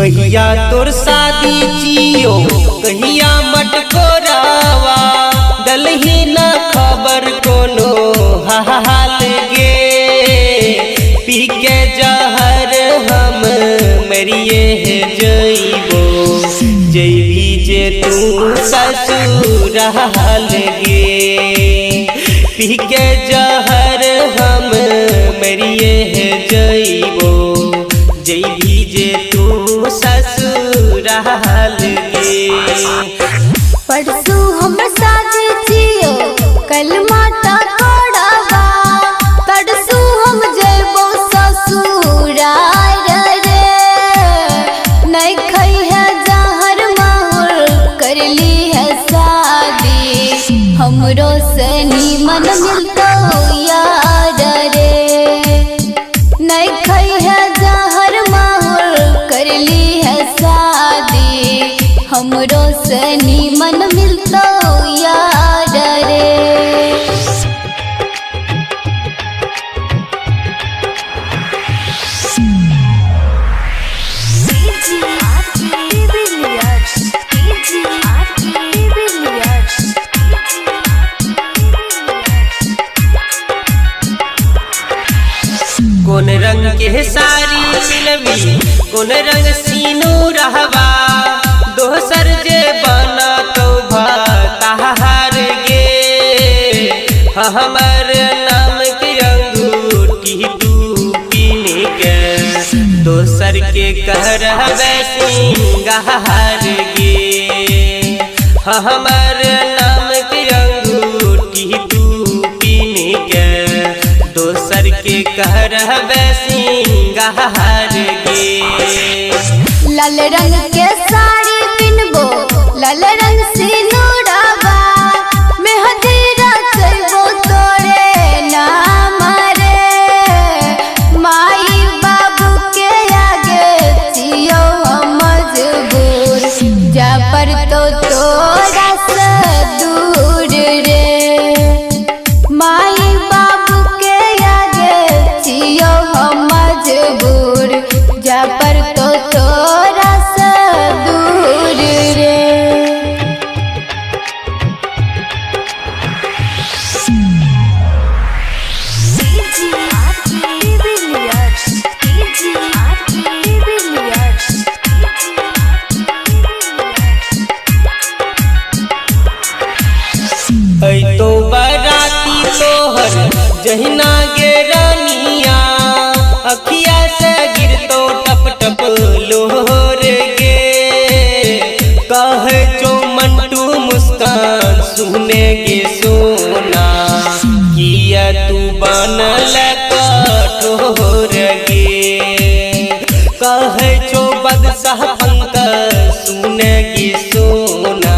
कहिया तोर शादी जियो कहिया मटकोरावा दलही न खबर कोनो हाल गे पी के जहर हम मरिए जइबो जइबी जे तू ससुराल गे पी के जहर हम मरिए जइबो जइबी जे तू ससुराल गे। परसू हम शादी जियो कल माता कोड़ावा परसू हम जइबो ससुराल रे नहीं खई है जहर माहुर कर ली है शादी हमरो से नीमन मिलतो यार रे नहीं खई है जहर माहुर कर ली है शादी हमरो से नीमन मिलतो यार रे। कौन रंग के साड़ी मिलवी कौन रंग सीनू रहवा दोसर जे बना तो भाताहार गे हमर नाम के अंगूठी तू पीने के दोसर के कर सिंगार गे हमर नाम के अंगूठी तू पीने के दोसर के कर सिंगार गे। लाल रंग के साड़ी पिनबो लाल रंग सिनुरवा मेहंदी रचबो तोरे नाम रे माई बाबू के आगे जियो हम मजबूर जा पर तो तोरा से दूर रे माई बाबू के आगे जियो हम मजबूर जा पर तो तोरा से दूर रे। तो बराती तोहर जहिना गे रानिया अखिया से गिरतो टप टप लोहर गे कहे जो मंटू मुस्कान सुने गे सोना किया तू बनल कठोर गे कहे जो बदशाह पंकज सुने गे सोना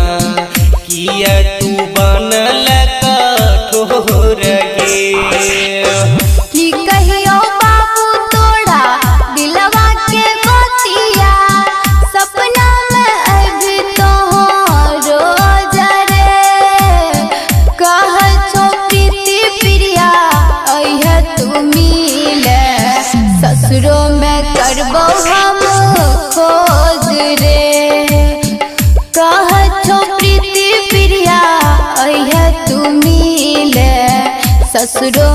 किया तू बनल कठोर गे। की कहियो बाबू तोड़ा दिलवा के बतिया सपना में अभी तो रोज रे कह छो प्रीति प्रिया अइहे तू मिले ससुरो में करबो हम खोज रे कह छो प्रीति प्रिया अइहे तू मिले ससुरो